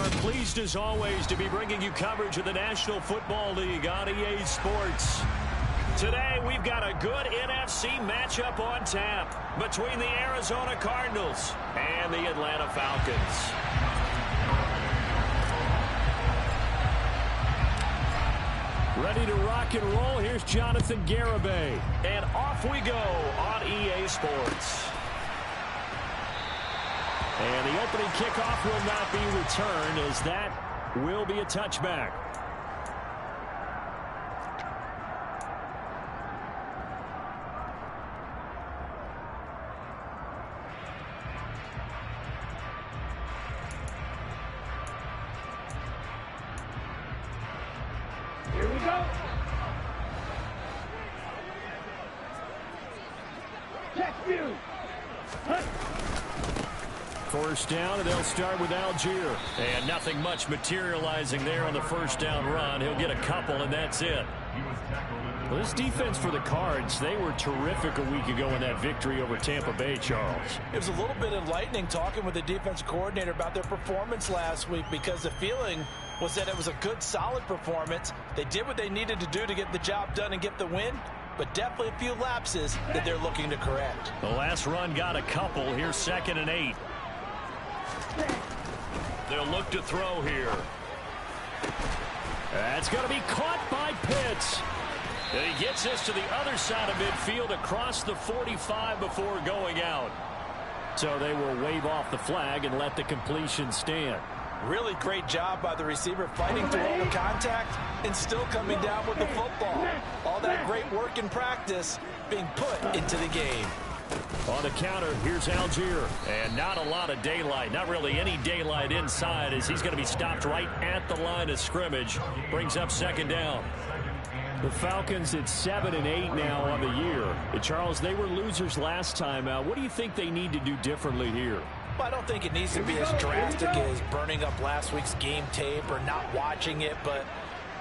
are pleased as always to be bringing you coverage of the National Football League on EA Sports. Today we've got a good NFC matchup on tap between the Arizona Cardinals and the Atlanta Falcons. Ready to rock and roll. Here's Jonathan Garibay. And off we go on EA Sports. And the opening kickoff will not be returned, as that will be a touchback. Here we go. Check you. First down, and they'll start with Algier. And nothing much materializing there on the first down run. He'll get a couple, and that's it. Well, this defense for the Cards, they were terrific a week ago in that victory over Tampa Bay, Charles. It was a little bit enlightening talking with the defensive coordinator about their performance last week, because the feeling was that it was a good, solid performance. They did what they needed to do to get the job done and get the win, but definitely a few lapses that they're looking to correct. The last run got a couple. Here's 2nd and 8. They'll look to throw here. That's going to be caught by Pitts. And he gets this to the other side of midfield across the 45 before going out. So they will wave off the flag and let the completion stand. Really great job by the receiver, fighting through all the contact and still coming down with the football. All that great work in practice being put into the game. On the counter, here's Algier. And not a lot of daylight. Not really any daylight inside, as he's going to be stopped right at the line of scrimmage. Brings up 2nd down. The Falcons at 7 and 8 now on the year. And Charles, they were losers last time out. What do you think they need to do differently here? Well, I don't think it needs to be as drastic as burning up last week's game tape or not watching it, but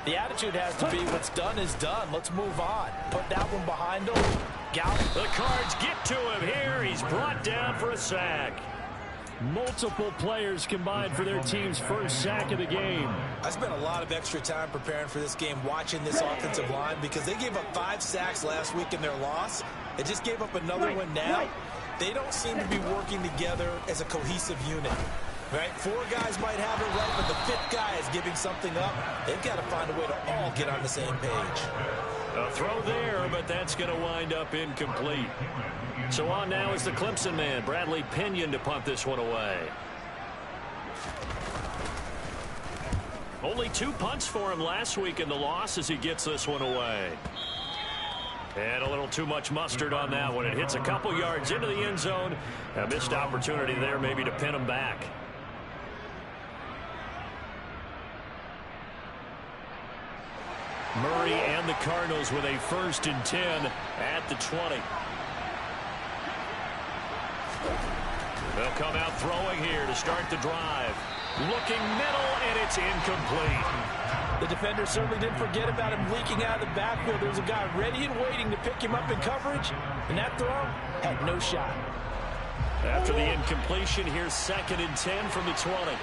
the attitude has to be what's done is done. Let's move on. Put that one behind them. The Cards get to him here. He's brought down for a sack. Multiple players combined for their team's first sack of the game. I spent a lot of extra time preparing for this game, watching this offensive line, because they gave up 5 sacks last week in their loss. They just gave up another one now. They don't seem to be working together as a cohesive unit. Right? 4 guys might have it right, but the 5th guy is giving something up. They've got to find a way to all get on the same page. A throw there, but that's going to wind up incomplete. So on now is the Clemson man, Bradley Pinion, to punt this one away. Only 2 punts for him last week in the loss as he gets this one away. And a little too much mustard on that one. It hits a couple yards into the end zone. A missed opportunity there maybe to pin him back. Murray and the Cardinals with a 1st and 10 at the 20. They'll come out throwing here to start the drive. Looking middle, and it's incomplete. The defender certainly didn't forget about him leaking out of the backfield. There's a guy ready and waiting to pick him up in coverage, and that throw had no shot. After the incompletion, here's 2nd and 10 from the 20.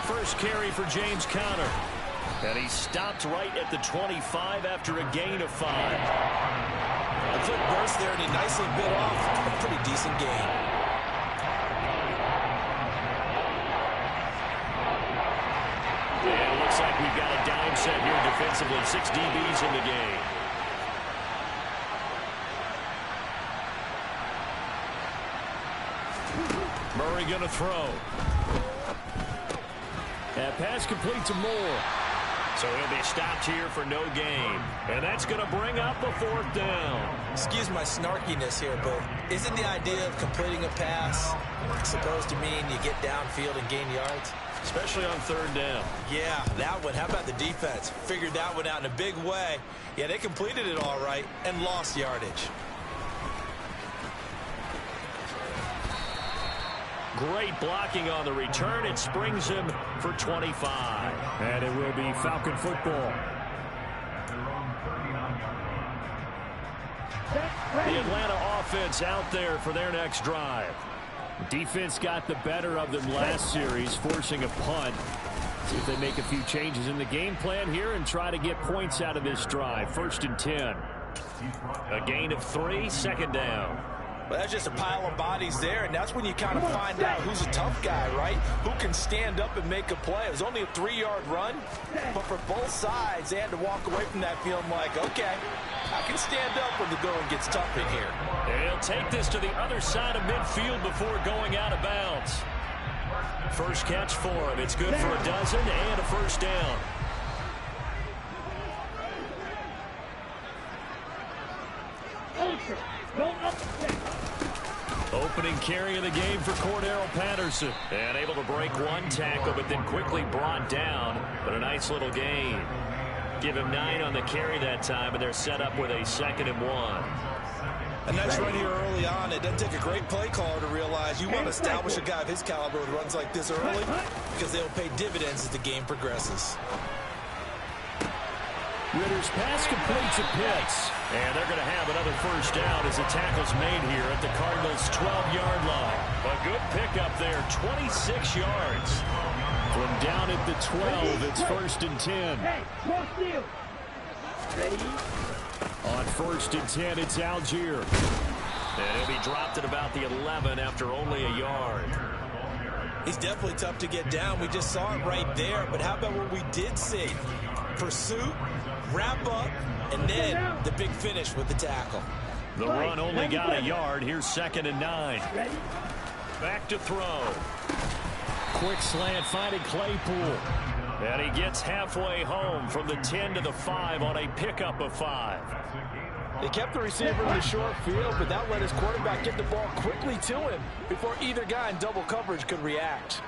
First carry for James Conner. And he stopped right at the 25 after a gain of 5. A quick burst there, and he nicely bit off a pretty decent gain. And it looks like we've got a dime set here defensively. 6 DBs in the game. Murray going to throw. That pass complete to Moore. So he'll be stopped here for no gain. And that's going to bring up a 4th down. Excuse my snarkiness here, but isn't the idea of completing a pass supposed to mean you get downfield and gain yards? Especially on 3rd down. Yeah, that one. How about the defense? Figured that one out in a big way. Yeah, they completed it all right and lost yardage. Great blocking on the return. It springs him for 25. And it will be Falcon football. The Atlanta offense out there for their next drive. Defense got the better of them last series, forcing a punt. See if they make a few changes in the game plan here and try to get points out of this drive. 1st and 10. A gain of 3, 2nd down. Well, that's just a pile of bodies there, and that's when you kind of find out who's a tough guy, right? Who can stand up and make a play. It was only a 3-yard run, but for both sides, they had to walk away from that feeling like, okay, I can stand up when the going gets tough in here. He'll take this to the other side of midfield before going out of bounds. First catch for him. It's good for a dozen and a 1st down. Opening carry of the game for Cordero Patterson. And able to break one tackle, but then quickly brought down. But a nice little gain. Give him 9 on the carry that time, and they're set up with a 2nd and 1. A nice run here early on. It doesn't take a great play caller to realize you want to establish a guy of his caliber with runs like this early because they'll pay dividends as the game progresses. Ritter's pass completes a Pitts. And they're going to have another 1st down as the tackle's made here at the Cardinals' 12-yard line. A good pickup there, 26 yards. From down at the 12, it's 1st and 10. On 1st and 10, it's Algier. And he'll be dropped at about the 11 after only a yard. He's definitely tough to get down. We just saw it right there. But how about what we did see? Pursuit, wrap up, and then the big finish with the tackle. The run only got a yard. Here's 2nd and 9. Back to throw. Quick slant finding Claypool. And he gets halfway home from the 10 to the 5 on a pickup of 5. They kept the receiver in the short field, but that let his quarterback get the ball quickly to him before either guy in double coverage could react.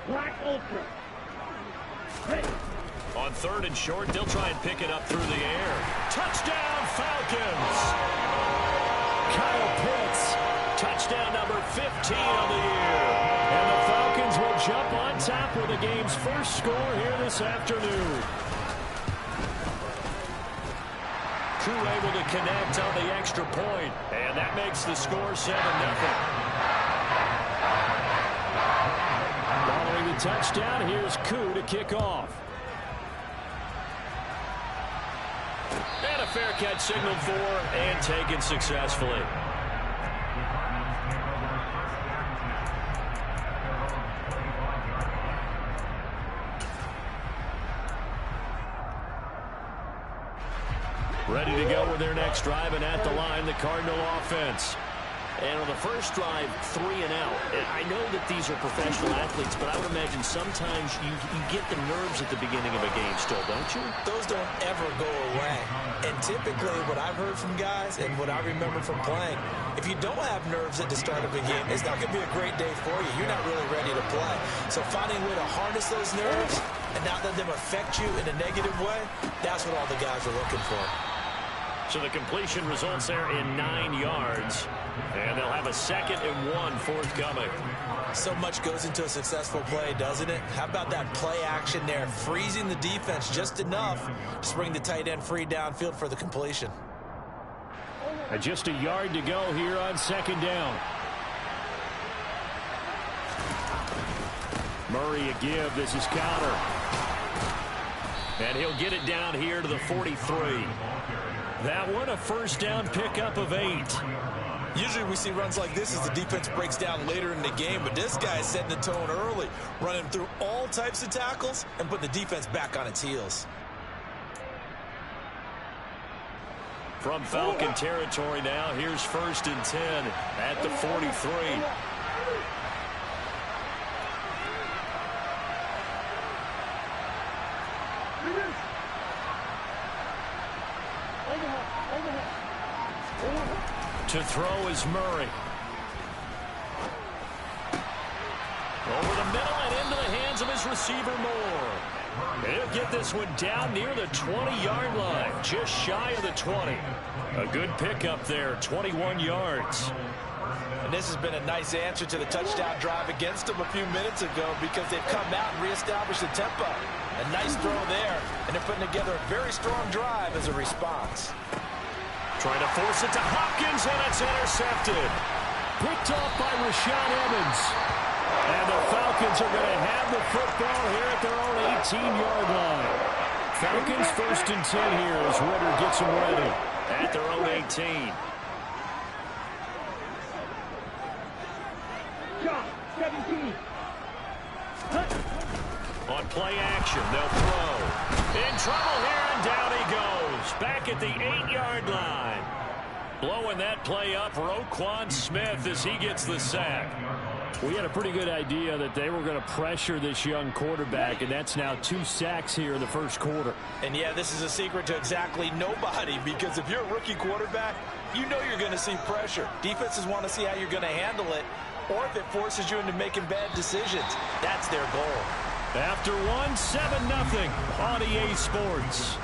Black Ultra. On 3rd and short, they'll try and pick it up through the air. Touchdown, Falcons! Kyle Pitts, touchdown number 15 on the year. And the Falcons will jump on top with the game's first score here this afternoon. Crew able to connect on the extra point, and that makes the score 7-0. Following the touchdown, here's Koo to kick off. And a fair catch signaled for and taken successfully. Ready to go with their next drive, and at the line, the Cardinal offense. And on the first drive, 3 and out. And I know that these are professional athletes, but I would imagine sometimes you get the nerves at the beginning of a game still, don't you? Those don't ever go away. And typically what I've heard from guys and what I remember from playing, if you don't have nerves at the start of a game, it's not going to be a great day for you. You're not really ready to play. So finding a way to harness those nerves and not let them affect you in a negative way, that's what all the guys are looking for. So the completion results there in 9 yards. And they'll have a 2nd and 1 forthcoming. So much goes into a successful play, doesn't it? How about that play action there, freezing the defense just enough to bring the tight end free downfield for the completion. Just a yard to go here on 2nd down. Murray a give. This is counter. And he'll get it down here to the 43. That one a 1st down pickup of 8. Usually we see runs like this as the defense breaks down later in the game, but this guy is setting the tone early, running through all types of tackles and putting the defense back on its heels. From Falcon territory now, here's 1st and 10 at the 43. To throw is Murray. Over the middle and into the hands of his receiver Moore. He'll get this one down near the 20-yard line, just shy of the 20. A good pickup there, 21 yards. And this has been a nice answer to the touchdown drive against them a few minutes ago because they've come out and reestablished the tempo. A nice throw there, and they're putting together a very strong drive as a response. Trying to force it to Hopkins, and it's intercepted. Picked off by Rashaan Evans. And the Falcons are going to have the football here at their own 18-yard line. Falcons 1st and 10 here as Ritter gets them ready at their own 18. Shot, 17. On play action, they'll throw. In trouble here, and down he goes. Back at the 8-yard line. Blowing that play up, Roquan Smith as he gets the sack. We had a pretty good idea that they were going to pressure this young quarterback, and that's now 2 sacks here in the first quarter. And yeah, this is a secret to exactly nobody, because if you're a rookie quarterback, you know you're going to see pressure. Defenses want to see how you're going to handle it, or if it forces you into making bad decisions. That's their goal. After one, 7-0 on EA Sports.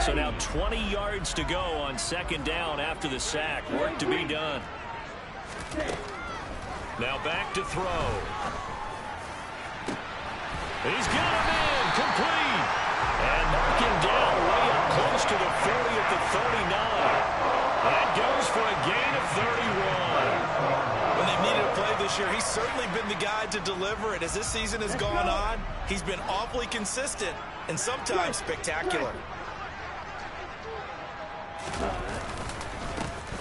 So now 20 yards to go on 2nd down after the sack. Work to be done. Now back to throw. He's got him in. Complete. And knocking down way up close to the 40 at the 39. That goes for a gain of 31. When they've needed a play this year, he's certainly been the guy to deliver it. As this season has gone on, he's been awfully consistent and sometimes spectacular.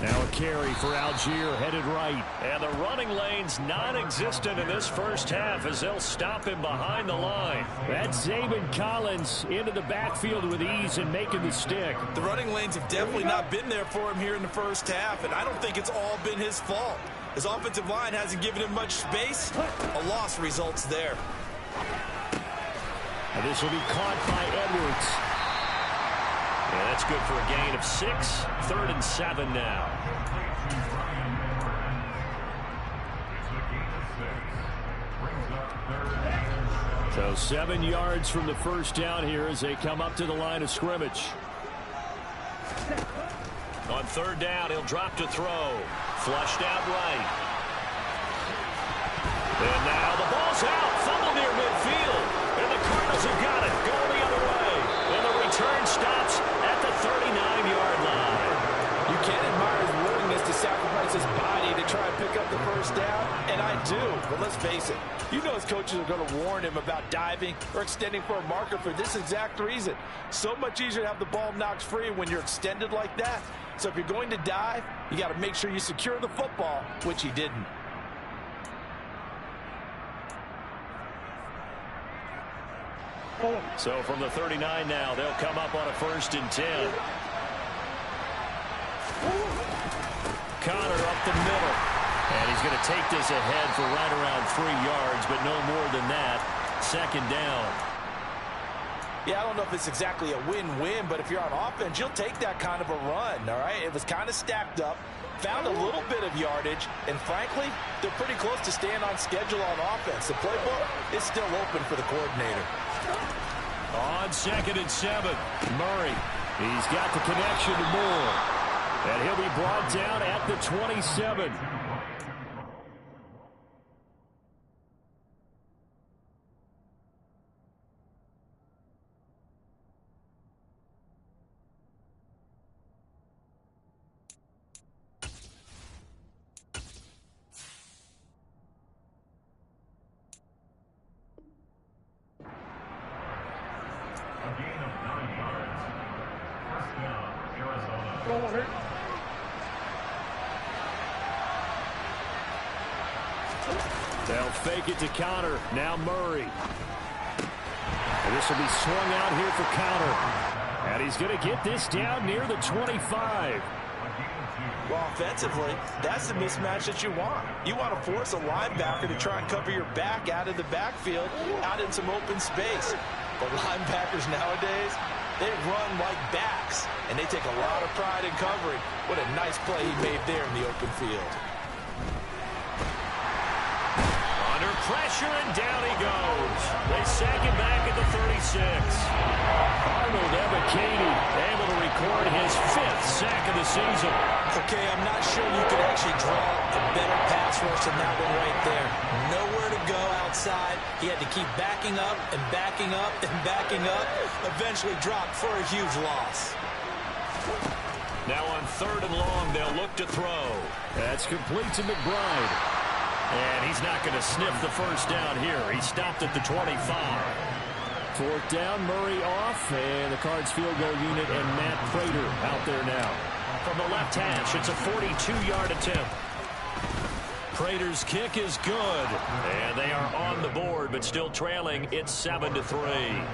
Now a carry for Algier, headed right. And the running lane's non-existent in this first half as they'll stop him behind the line. That's Zaven Collins into the backfield with ease and making the stick. The running lanes have definitely not been there for him here in the first half, and I don't think it's all been his fault. His offensive line hasn't given him much space. A loss results there. And this will be caught by Edwards. Yeah, that's good for a gain of 6. 3rd and 7 now. So 7 yards from the first down here as they come up to the line of scrimmage. On 3rd down, he'll drop to throw. Flushed out right. And now the ball's out. Fumble near midfield. And the Cardinals have got it. Going the other way. And the return stops at the 39-yard line. You can't admire his willingness to sacrifice his body to try and pick up the first down, and I do. But let's face it, you know his coaches are going to warn him about diving or extending for a marker for this exact reason. So much easier to have the ball knocked free when you're extended like that. So if you're going to dive, you got to make sure you secure the football, which he didn't. So from the 39 now, they'll come up on a 1st and 10. Connor up the middle. And he's going to take this ahead for right around 3 yards, but no more than that. 2nd down. Yeah, I don't know if it's exactly a win-win, but if you're on offense, you'll take that kind of a run, all right? It was kind of stacked up, found a little bit of yardage, and frankly, they're pretty close to staying on schedule on offense. The playbook is still open for the coordinator. On 2nd and 7, Murray. He's got the connection to Moore. And he'll be brought down at the 27. They'll fake it to Connor. Now Murray. And this will be swung out here for Connor. And he's going to get this down near the 25. Well, offensively, that's the mismatch that you want. You want to force a linebacker to try and cover your back out of the backfield, out in some open space. But linebackers nowadays, they run like backs, and they take a lot of pride in covering. What a nice play he made there in the open field. Under pressure, and down he goes. They sack him back at the 36. Arnold Ebiketie able to record his 5th sack of the season. Okay, I'm not sure you could actually draw a better pass rush than that one right there. Nowhere to go outside. He had to keep backing up and backing up and backing up. Eventually dropped for a huge loss. Now on 3rd and long, they'll look to throw. That's complete to McBride. And he's not going to sniff the first down here. He stopped at the 25. 4th down, Murray off, and the Cards field goal unit and Matt Prater out there now. From the left hash, it's a 42-yard attempt. Prater's kick is good, and they are on the board, but still trailing. It's 7-3.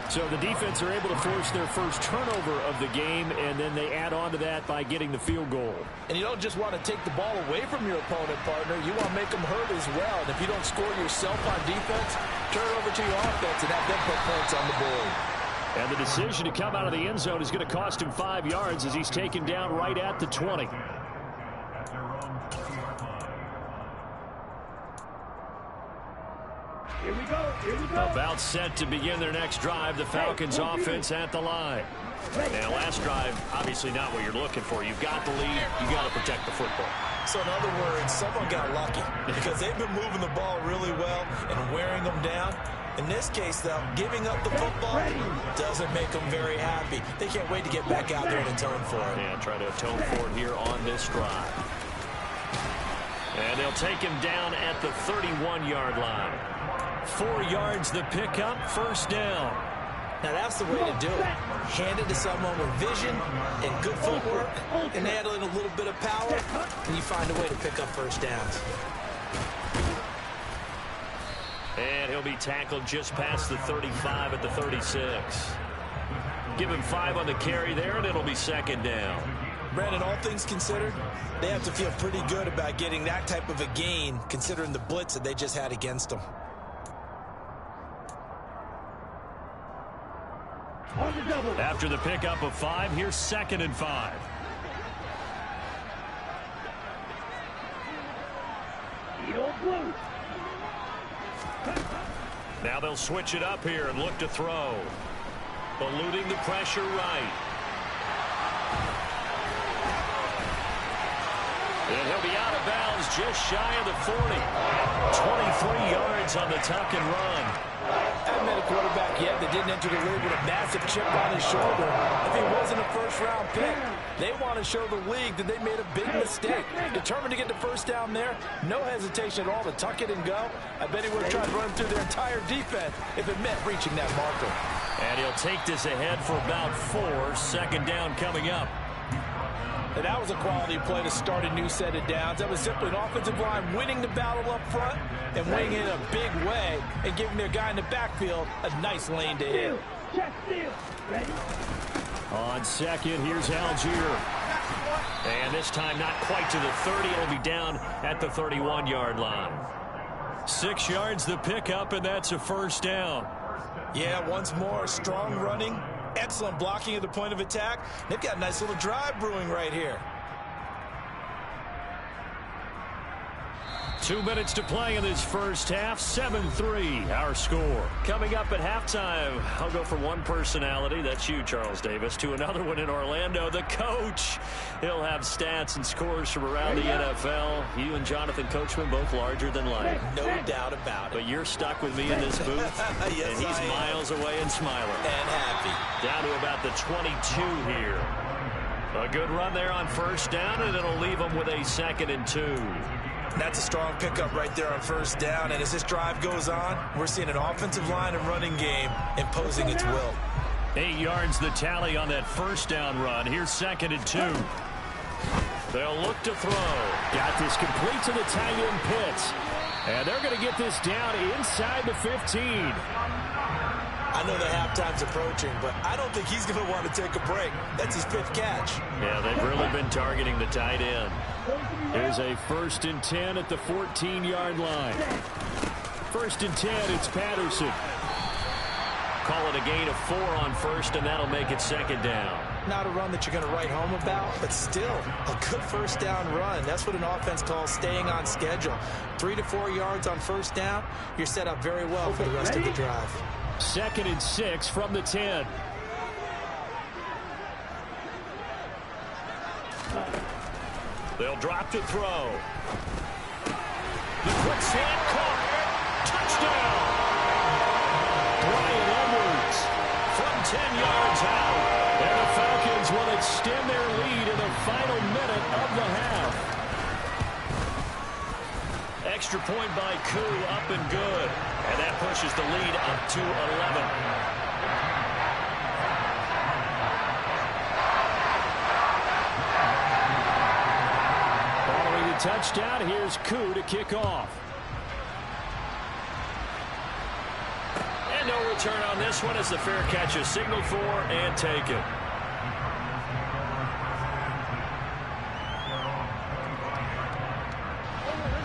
So the defense are able to force their first turnover of the game, and then they add on to that by getting the field goal. And you don't just want to take the ball away from your opponent, partner. You want to make them hurt as well. And if you don't score yourself on defense, turn it over to your offense and have them put points on the board. And the decision to come out of the end zone is going to cost him 5 yards as he's taken down right at the 20. Here we go. Here we go. About set to begin their next drive. The Falcons offense at the line. Now, last drive, obviously not what you're looking for. You've got the lead. You got to protect the football. So in other words, someone got lucky because they've been moving the ball really well and wearing them down. In this case, though, giving up the football doesn't make them very happy. They can't wait to get back out there and atone for it. Yeah, try to atone for it here on this drive. And they'll take him down at the 31-yard line. 4 yards the pickup, 1st down. Now that's the way to do it. Hand it to someone with vision and good footwork and add in a little bit of power, and you find a way to pick up 1st downs. And he'll be tackled just past the 35 at the 36. Give him 5 on the carry there, and it'll be 2nd down. Brandon, all things considered, they have to feel pretty good about getting that type of a gain, considering the blitz that they just had against them. After the pickup of 5, here's 2nd and 5. Now they'll switch it up here and look to throw. Eluding the pressure right. And he'll be out of bounds just shy of the 40. 23 yards on the tuck and run. Haven't met a quarterback yet that didn't enter the league with a massive chip on his shoulder. If he wasn't a first-round pick, they want to show the league that they made a big mistake. Determined to get the 1st down there, no hesitation at all to tuck it and go. I bet he would have tried to run through their entire defense if it meant reaching that marker. And he'll take this ahead for about 4. 2nd down coming up. And that was a quality play to start a new set of downs. That was simply an offensive line winning the battle up front and winning in a big way and giving their guy in the backfield a nice lane to hit. On 2nd, here's Algier. And this time not quite to the 30. It'll be down at the 31-yard line. 6 yards the pickup, and that's a 1st down. Yeah, once more, strong running. Excellent blocking at the point of attack. They've got a nice little drive brewing right here. 2 minutes to play in this first half. 7-3, our score. Coming up at halftime, I'll go from one personality, that's you, Charles Davis, to another one in Orlando, the coach. He'll have stats and scores from around the NFL. You and Jonathan Coachman both larger than life. No doubt about it. But you're stuck with me in this booth, yes, and he's miles away and smiling. And happy. Down to about the 22 here. A good run there on 1st down, and it'll leave them with a 2nd and 2. That's a strong pickup right there on 1st down. And as this drive goes on, we're seeing an offensive line and running game imposing its will. 8 yards the tally on that 1st down run. Here's 2nd and 2. They'll look to throw. Got this complete to the tight end Pitts. And they're going to get this down inside the 15. I know the halftime's approaching, but I don't think he's going to want to take a break. That's his 5th catch. Yeah, they've really been targeting the tight end. Here's a 1st and 10 at the 14-yard line. 1st and 10, it's Patterson. Call it a gain of 4 on 1st, and that'll make it 2nd down. Not a run that you're going to write home about, but still a good first down run. That's what an offense calls staying on schedule. 3 to 4 yards on first down, you're set up very well for the rest of the drive. 2nd and 6 from the 10. They'll drop to throw. The quicksand caught. Touchdown! Brian Edwards from 10 yards out. And the Falcons will extend their lead in the final minute of the half. Extra point by Koo, up and good. And that pushes the lead up to 11. Following the touchdown, here's Koo to kick off. And no return on this one as the fair catch is signaled for and taken.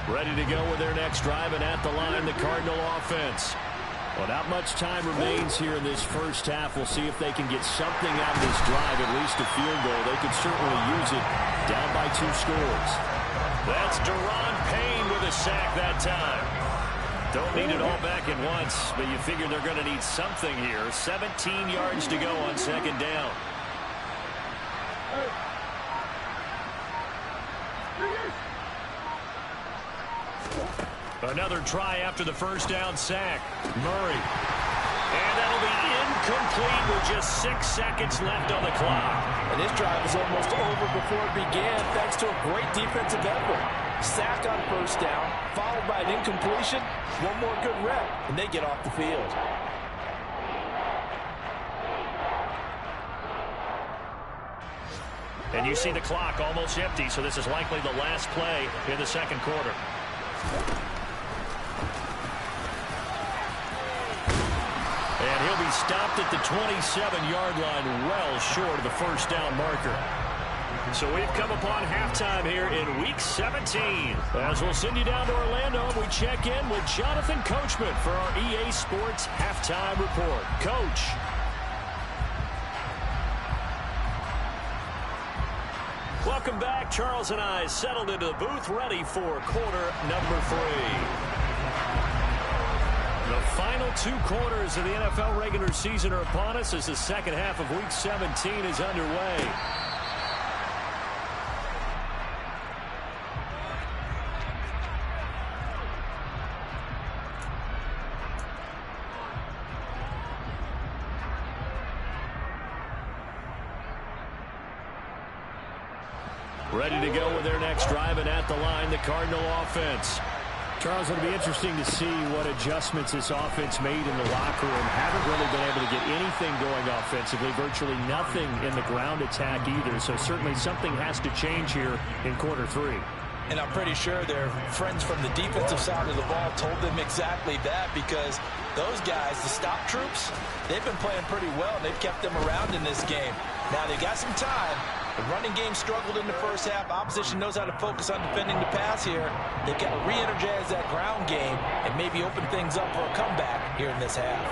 Ready to go with their next drive, and at the line, the Cardinal offense. Well, not much time remains here in this first half. We'll see if they can get something out of this drive, at least a field goal. They could certainly use it down by 2 scores. That's Deron Payne with a sack that time. Don't need it all back at once, but you figure they're going to need something here. 17 yards to go on 2nd down. Another try after the first down sack. Murray. And that'll be incomplete with just 6 seconds left on the clock. And this drive was almost over before it began thanks to a great defensive effort. Sack on first down, followed by an incompletion. One more good rep, and they get off the field. And you see the clock almost empty, so this is likely the last play in the 2nd quarter. And he'll be stopped at the 27-yard line, well short of the first down marker. So we've come upon halftime here in Week 17. As we'll send you down to Orlando, we check in with Jonathan Coachman for our EA Sports Halftime Report. Coach. Welcome back. Charles and I settled into the booth, ready for quarter number 3. The final 2 quarters of the NFL regular season are upon us as the second half of Week 17 is underway. Ready to go with their next drive, and at the line, the Cardinal offense. Charles, it'll be interesting to see what adjustments this offense made in the locker room. Haven't really been able to get anything going offensively, virtually nothing in the ground attack either. So certainly something has to change here in quarter 3. And I'm pretty sure their friends from the defensive side of the ball told them exactly that, because those guys, the stop troops, they've been playing pretty well. They've kept them around in this game. Now, they got some time. The running game struggled in the first half. Opposition knows how to focus on defending the pass here. They've got to re-energize that ground game and maybe open things up for a comeback here in this half.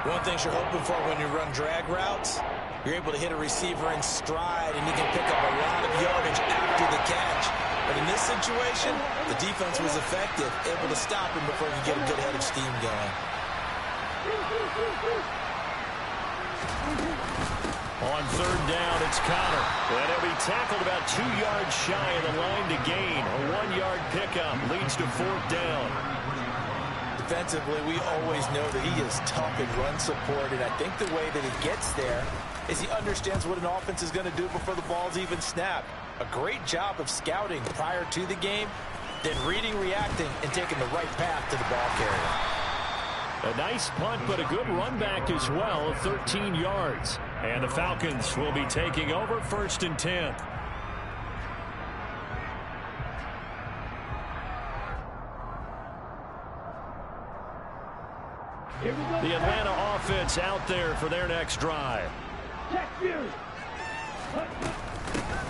One thing you're hoping for when you run drag routes, you're able to hit a receiver in stride, and you can pick up a lot of yardage after the catch. But in this situation, the defense was effective, able to stop him before he could get a good head of steam going. On 3rd down, it's Connor. And he'll be tackled about 2 yards shy of the line to gain. A 1-yard pickup leads to 4th down. Defensively, we always know that he is tough in run support, and I think the way that he gets there is he understands what an offense is going to do before the ball's even snapped. A great job of scouting prior to the game, then reading, reacting, and taking the right path to the ball carrier. A nice punt, but a good run back as well of 13 yards. And the Falcons will be taking over 1st and 10. The Atlanta offense out there for their next drive.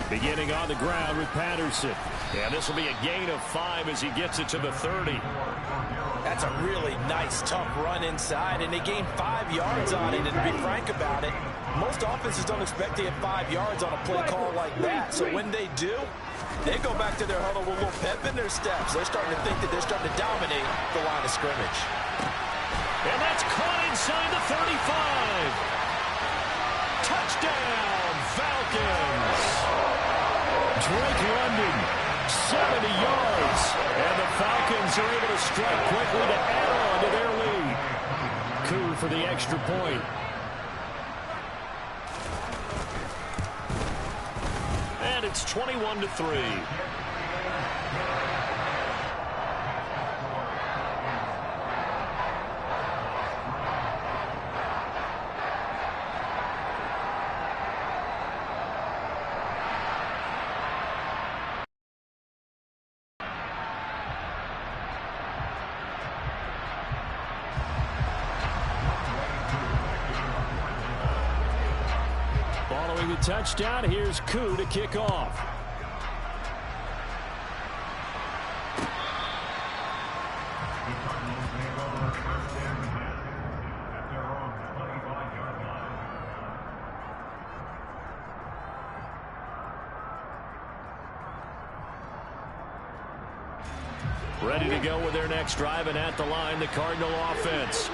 Beginning on the ground with Patterson. And this will be a gain of 5 as he gets it to the 30. That's a really nice, tough run inside, and they gained 5 yards on it. And to be frank about it, Most offenses don't expect to get 5 yards on a play call like that. So when they do, they go back to their huddle with a little pep in their steps. They're starting to think that they're starting to dominate the line of scrimmage. And that's caught inside the 35. Touchdown, Falcons. Drake London, 70 yards. And the Falcons are able to strike quickly to add on to their lead. Coup for the extra point. And it's 21-3. Following the touchdown, here's Koo to kick off. Ready to go with their next drive, and at the line, the Cardinal offense.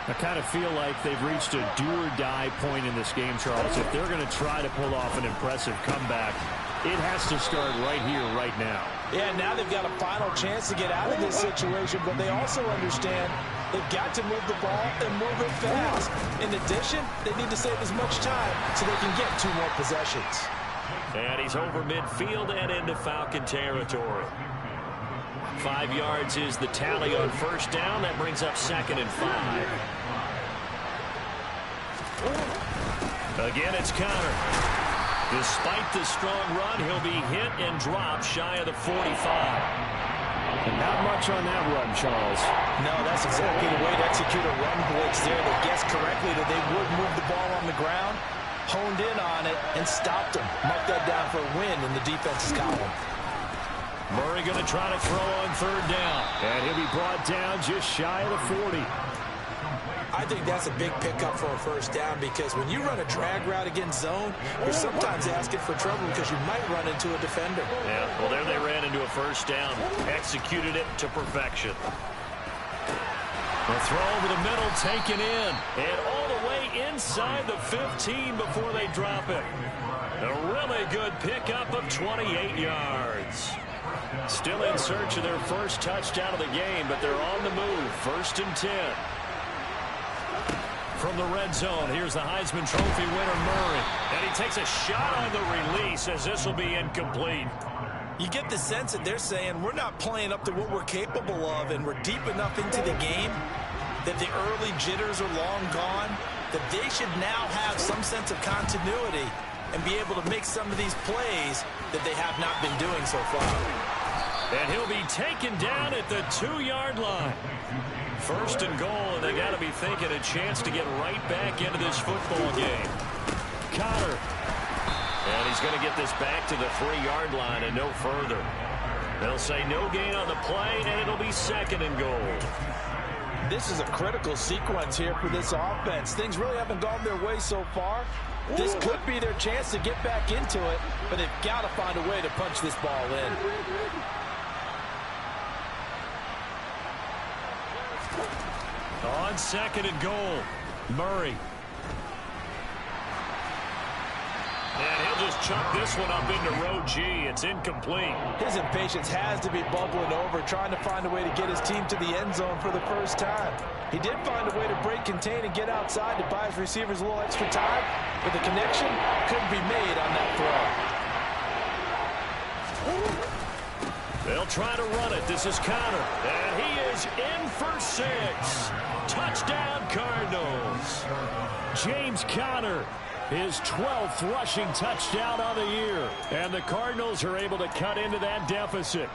I kind of feel like they've reached a do-or-die point in this game, Charles. If they're going to try to pull off an impressive comeback, it has to start right here, right now. Yeah, now they've got a final chance to get out of this situation, but they also understand they've got to move the ball and move it fast. In addition, they need to save as much time so they can get 2 more possessions. And he's over midfield and into Falcon territory. 5 yards is the tally on first down. That brings up 2nd and 5. Again, it's Connor. Despite the strong run, he'll be hit and dropped shy of the 45. And not much on that run, Charles. No, that's exactly the way to execute a run blitz there. They guessed correctly that they would move the ball on the ground, honed in on it, and stopped them. Mark that down for a win in the defense's column. Murray going to try to throw on 3rd down. And he'll be brought down just shy of the 40. I think that's a big pickup for a first down because when you run a drag route against zone, you're sometimes asking for trouble because you might run into a defender. Yeah, well, there they ran into a first down. Executed it to perfection. The throw over the middle taken in. And all the way inside the 15 before they drop it. A really good pickup of 28 yards. Still in search of their first touchdown of the game, but they're on the move. 1st and 10. From the red zone, here's the Heisman Trophy winner, Murray. And he takes a shot on the release as this will be incomplete. You get the sense that they're saying we're not playing up to what we're capable of, and we're deep enough into the game that the early jitters are long gone, that they should now have some sense of continuity and be able to make some of these plays that they have not been doing so far. And he'll be taken down at the 2-yard line. 1st and goal, and they got to be thinking a chance to get right back into this football game. Connor. And he's going to get this back to the 3-yard line and no further. They'll say no gain on the play, and it'll be 2nd and goal. This is a critical sequence here for this offense. Things really haven't gone their way so far. This could be their chance to get back into it, but they've got to find a way to punch this ball in. On 2nd and goal, Murray. And he'll just chuck this one up into row G. It's incomplete. His impatience has to be bubbling over, trying to find a way to get his team to the end zone for the first time. He did find a way to break, contain, and get outside to buy his receivers a little extra time, but the connection couldn't be made on that throw. They'll try to run it. This is Connor. And he is in for 6. Touchdown, Cardinals. James Conner, his 12th rushing touchdown of the year. And the Cardinals are able to cut into that deficit.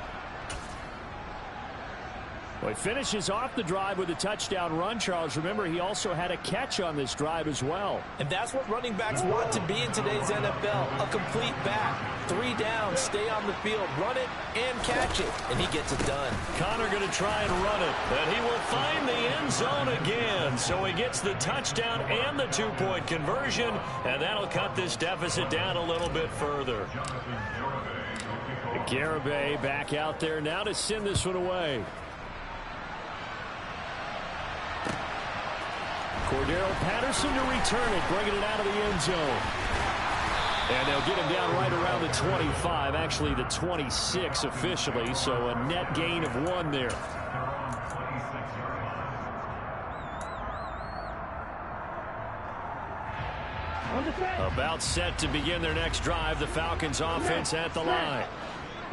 Well, he finishes off the drive with a touchdown run, Charles. Remember, he also had a catch on this drive as well. And that's what running backs want to be in today's NFL, a complete back. 3 downs, stay on the field, run it, and catch it, and he gets it done. Connor going to try and run it, but he will find the end zone again. So he gets the touchdown and the 2-point conversion, and that'll cut this deficit down a little bit further. Garibay back out there now to send this one away. Cordero Patterson to return it, bringing it out of the end zone. And they'll get him down right around the 25, actually the 26 officially, so a net gain of 1 there. About set to begin their next drive, the Falcons offense at the line.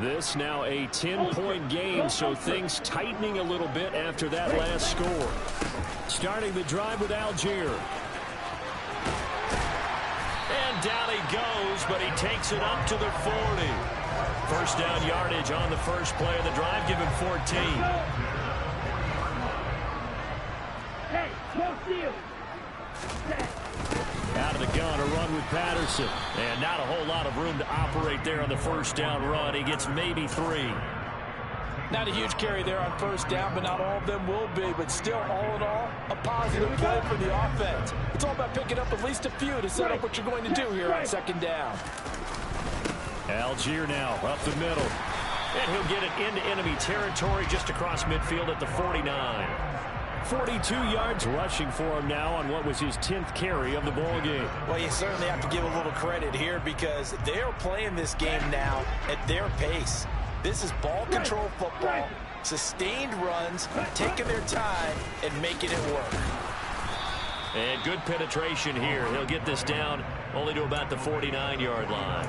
This now a 10-point game, so things tightening a little bit after that last score. Starting the drive with Algier. And down he goes, but he takes it up to the 40. First down yardage on the first play of the drive, give him 14. Hey, no steal. Out of the gun, a run with Patterson. And not a whole lot of room to operate there on the first down run. He gets maybe 3. Not a huge carry there on first down, but not all of them will be. But still, all in all, a positive play for the offense. It's all about picking up at least a few to set up what you're going to do here on second down. Algier now up the middle. And he'll get it into enemy territory just across midfield at the 49. 42 yards rushing for him now on what was his 10th carry of the ball game. Well, you certainly have to give a little credit here because they're playing this game now at their pace. This is ball control football, sustained runs, taking their time and making it work. And good penetration here. He'll get this down only to about the 49-yard line.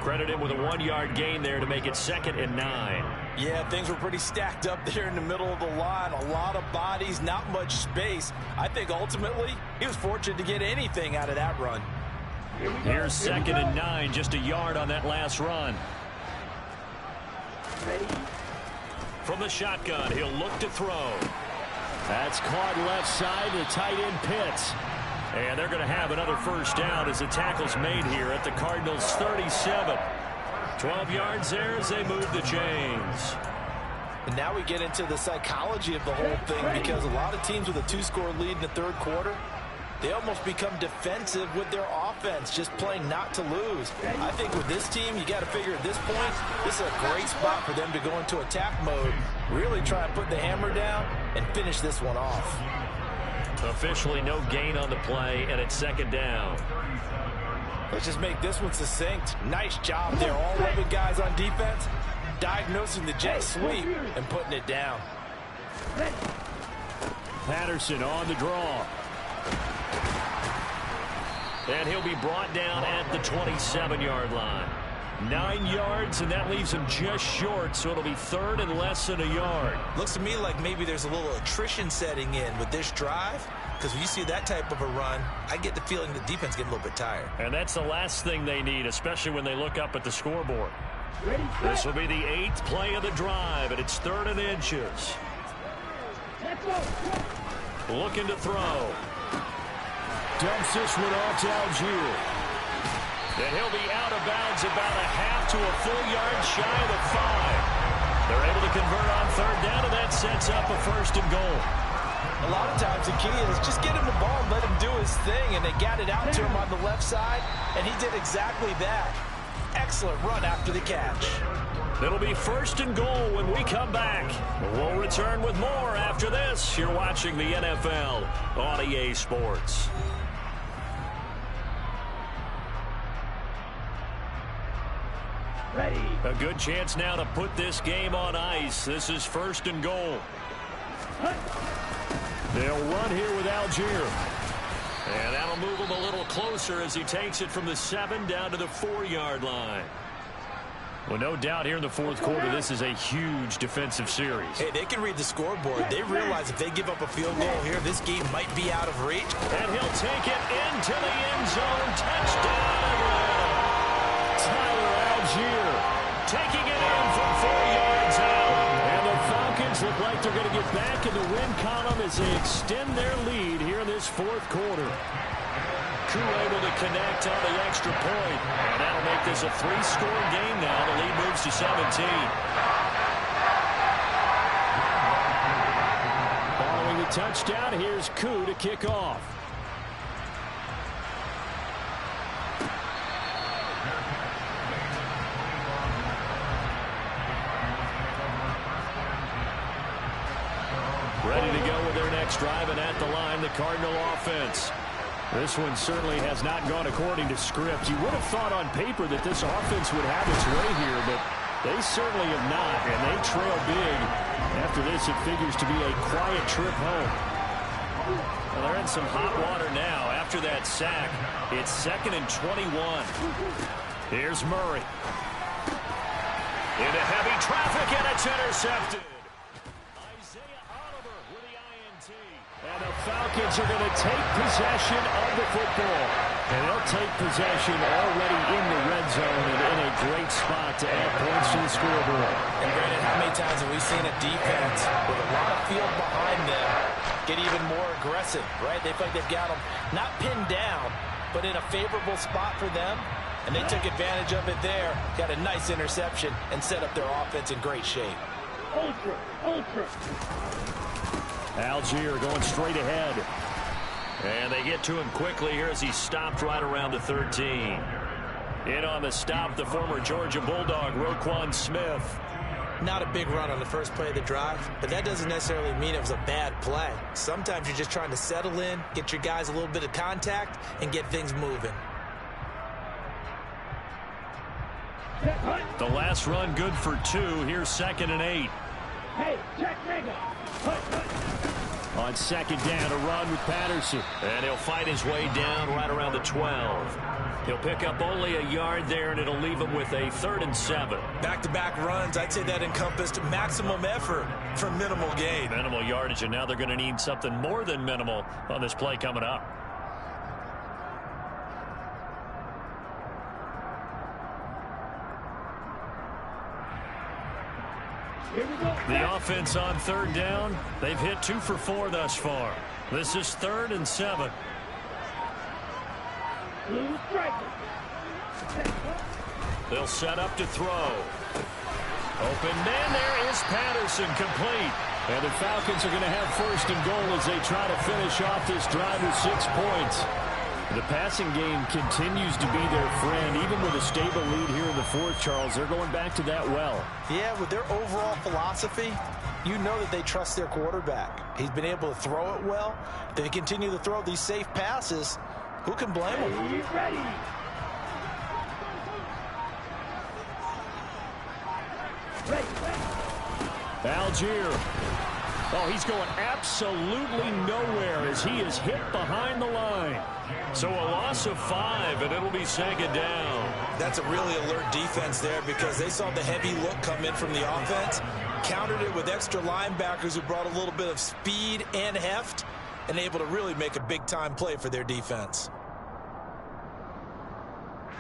Credit him with a 1-yard gain there to make it 2nd and 9. Yeah, things were pretty stacked up there in the middle of the line. A lot of bodies, not much space. I think ultimately he was fortunate to get anything out of that run. Here's 2nd and 9, just a yard on that last run. From the shotgun, he'll look to throw. That's caught left side to tight end Pitts. And they're going to have another first down as the tackle's made here at the Cardinals' 37. 12 yards there as they move the chains. And now we get into the psychology of the whole thing because a lot of teams with a 2-score lead in the third quarter, they almost become defensive with their offense, just playing not to lose. I think with this team, you got to figure at this point, this is a great spot for them to go into attack mode, really try and put the hammer down and finish this one off. Officially no gain on the play, and it's 2nd down. Let's just make this one succinct. Nice job there. All 11 guys on defense diagnosing the jet sweep and putting it down. Patterson on the draw. And he'll be brought down at the 27-yard line. 9 yards, and that leaves him just short, so it'll be 3rd and less than a yard. Looks to me like maybe there's a little attrition setting in with this drive, because when you see that type of a run, I get the feeling the defense getting a little bit tired. And that's the last thing they need, especially when they look up at the scoreboard. This will be the 8th play of the drive, and it's 3rd and inches. Looking to throw. Dumps this one off to Algier. And he'll be out of bounds about a half to a full yard shy of the 5. They're able to convert on 3rd down, and that sets up a 1st and goal. A lot of times the key is just get him the ball and let him do his thing, and they got it out to him on the left side, and he did exactly that. Excellent run after the catch. It'll be 1st and goal when we come back. We'll return with more after this. You're watching the NFL on EA Sports. Ready. A good chance now to put this game on ice. This is 1st and goal. They'll run here with Algier. And that'll move him a little closer as he takes it from the 7 down to the 4-yard line. Well, no doubt here in the 4th quarter, this is a huge defensive series. Hey, they can read the scoreboard. They realize if they give up a field goal here, this game might be out of reach. And he'll take it into the end zone. Touchdown! Tyler Algier taking it in from 4 yards out. And the Falcons Falcons look like they're going to get back in the win column as they extend their lead here in this fourth quarter. Koo able to connect on the extra point. And that'll make this a 3-score game now. The lead moves to 17. Following the touchdown, here's Koo to kick off. Ready to go with their next drive, and at the line, the Cardinal offense. This one certainly has not gone according to script. You would have thought on paper that this offense would have its way here, but they certainly have not, and they trail big. After this, it figures to be a quiet trip home. Well, they're in some hot water now. After that sack, it's 2nd and 21. Here's Murray. Into heavy traffic, and it's intercepted. And the Falcons are going to take possession of the football. And they'll take possession already in the red zone and in a great spot to add points to the scoreboard. And Brandon, how many times have we seen a defense with a lot of field behind them get even more aggressive, right? They feel like they've got them not pinned down, but in a favorable spot for them. And they took advantage of it there, got a nice interception, and set up their offense in great shape. Ultra. Algier going straight ahead. And they get to him quickly here as he stopped right around the 13. In on the stop, the former Georgia Bulldog, Roquan Smith. Not a big run on the first play of the drive, but that doesn't necessarily mean it was a bad play. Sometimes you're just trying to settle in, get your guys a little bit of contact, and get things moving. The last run good for 2. Here's 2nd and 8. Hey, check nigga. On 2nd down, a run with Patterson. And he'll fight his way down right around the 12. He'll pick up only a yard there, and it'll leave him with a 3rd and 7. Back-to-back runs, I'd say that encompassed maximum effort for minimal gain. Minimal yardage, and now they're going to need something more than minimal on this play coming up. The offense on 3rd down. They've hit 2 for 4 thus far. This is 3rd and 7. They'll set up to throw. Open man, there is Patterson, complete. And the Falcons are going to have 1st and goal as they try to finish off this drive with 6 points. The passing game continues to be their friend. Even with a stable lead here in the 4th, Charles, they're going back to that well. Yeah, with their overall philosophy, you know that they trust their quarterback. He's been able to throw it well. They continue to throw these safe passes. Who can blame them? He's ready. Algier. Oh, he's going absolutely nowhere as he is hit behind the line. So a loss of 5, and it'll be 2nd down. That's a really alert defense there because they saw the heavy look come in from the offense, countered it with extra linebackers who brought a little bit of speed and heft, and able to really make a big-time play for their defense.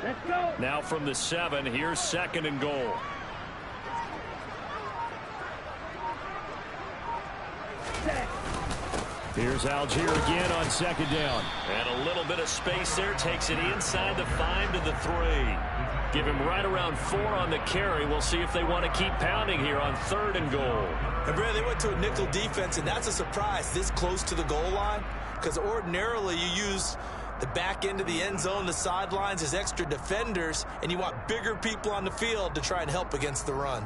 Let's go. Now from the 7, here's 2nd and goal. Here's Algier again on 2nd down. And a little bit of space there. Takes it inside the 5 to the 3. Give him right around 4 on the carry. We'll see if they want to keep pounding here on 3rd and goal. And Brad, they went to a nickel defense, and that's a surprise this close to the goal line because ordinarily you use the back end of the end zone, the sidelines as extra defenders, and you want bigger people on the field to try and help against the run.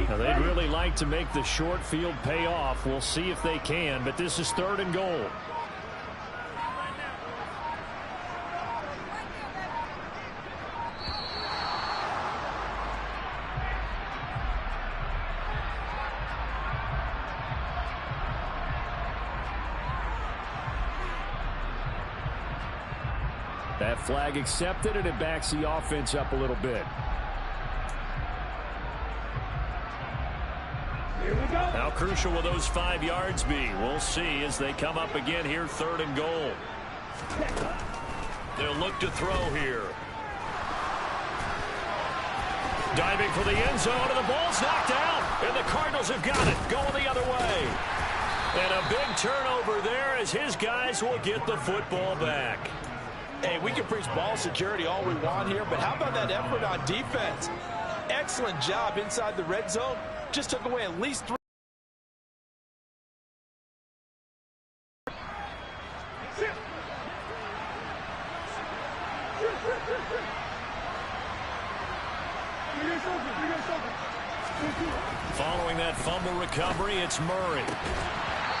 Now, they'd really like to make the short field pay off. We'll see if they can, but this is 3rd and goal. That flag accepted, and it backs the offense up a little bit. How crucial will those 5 yards be? We'll see as they come up again here, 3rd and goal. They'll look to throw here. Diving for the end zone, and the ball's knocked out. And the Cardinals have got it, going the other way. And a big turnover there as his guys will get the football back. Hey, we can preach ball security all we want here, but how about that effort on defense? Excellent job inside the red zone. Just took away at least 3. Following that fumble recovery, it's Murray.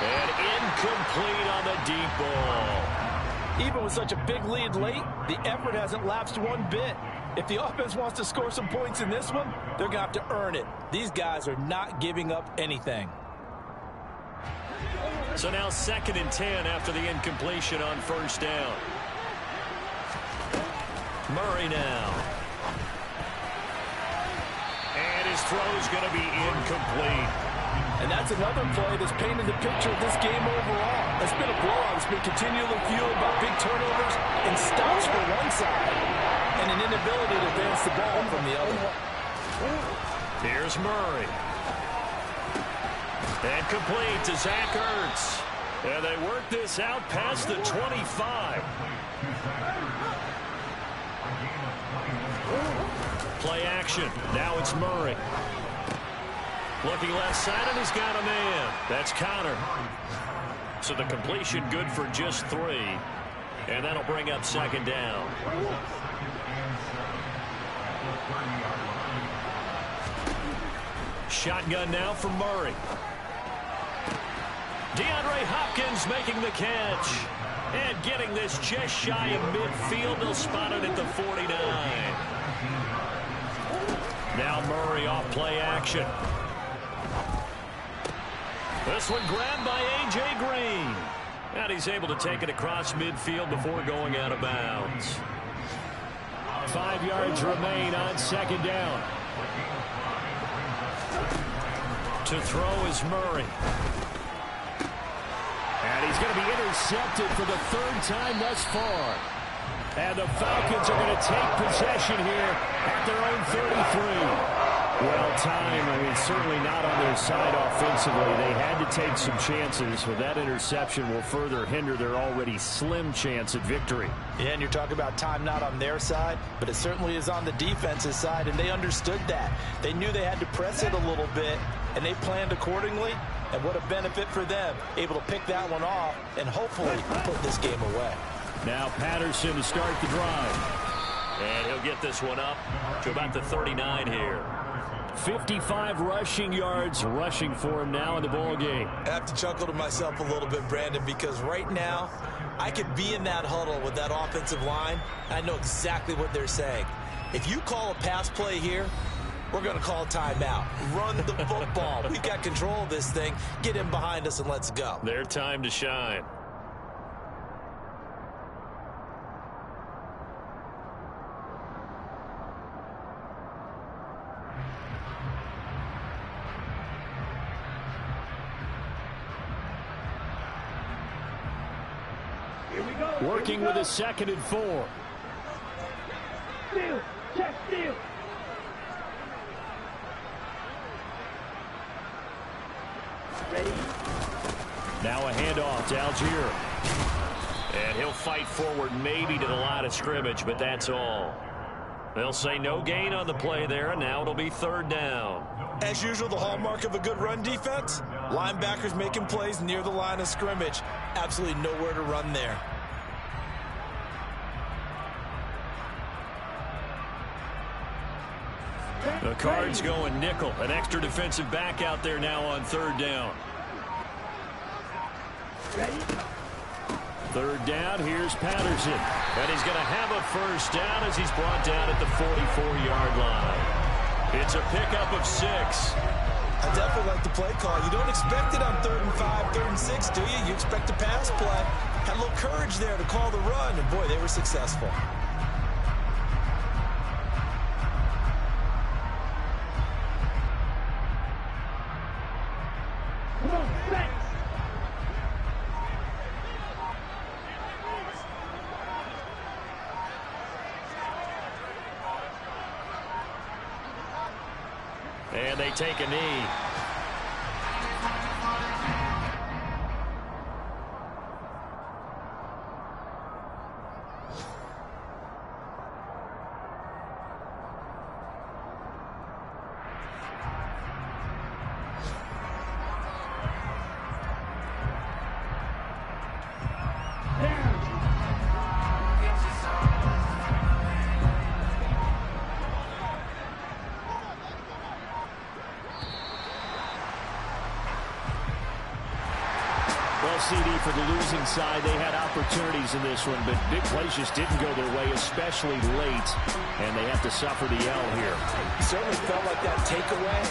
And incomplete on the deep ball. Even with such a big lead late, the effort hasn't lapsed one bit. If the offense wants to score some points in this one, they're going to have to earn it. These guys are not giving up anything. So now 2nd and 10 after the incompletion on first down. Murray now. And his throw's going to be incomplete. And that's another play that's painted the picture of this game overall. It's been a blowout. It's been continually fueled by big turnovers and stops for one side and an inability to advance the ball from the other. Here's Murray. And complete to Zach Ertz. And they work this out past the 25. Play action. Now it's Murray. Looking left side, and he's got a man. That's Connor. So the completion good for just 3. And that'll bring up 2nd down. Shotgun now for Murray. DeAndre Hopkins making the catch. And getting this just shy of midfield. They'll spot it at the 49. Now Murray off play action. This one grabbed by A.J. Green. And he's able to take it across midfield before going out of bounds. 5 yards remain on 2nd down. To throw is Murray. And he's going to be intercepted for the 3rd time thus far. And the Falcons are going to take possession here at their own 33. Well, time, certainly not on their side offensively. They had to take some chances, but that interception will further hinder their already slim chance at victory. Yeah, and you're talking about time not on their side, but it certainly is on the defense's side, and they understood that. They knew they had to press it a little bit, and they planned accordingly, and what a benefit for them, able to pick that one off and hopefully put this game away. Now Patterson to start the drive. And he'll get this one up to about the 39 here. 55 rushing yards rushing for him now in the ball game. I have to chuckle to myself a little bit, Brandon, because right now I could be in that huddle with that offensive line. I know exactly what they're saying. If you call a pass play here, we're going to call a timeout. Run the football. We've got control of this thing. Get in behind us and let's go. Their time to shine. Working with a 2nd and 4. Steal. Check steal. Ready. Now a handoff to Algier. And he'll fight forward maybe to the line of scrimmage, but that's all. They'll say no gain on the play there, and now it'll be 3rd down. As usual, the hallmark of a good run defense, linebackers making plays near the line of scrimmage. Absolutely nowhere to run there. The Cards going nickel. An extra defensive back out there now on 3rd down. Ready. 3rd down, here's Patterson. And he's going to have a 1st down as he's brought down at the 44-yard line. It's a pickup of 6. I definitely like the play call. You don't expect it on 3rd and 5, 3rd and 6, do you? You expect a pass play. Had a little courage there to call the run, and boy, they were successful. Come on, back. And they take a knee. Well, CD, for the losing side, they had opportunities in this one, but big plays just didn't go their way, especially late, and they have to suffer the L here. It certainly felt like that takeaway,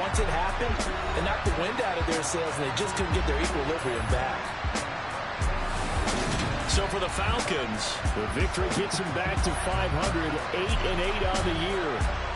once it happened, it knocked the wind out of their sails, and they just couldn't get their equilibrium back. So for the Falcons, the victory gets them back to 500, 8-8 on the year.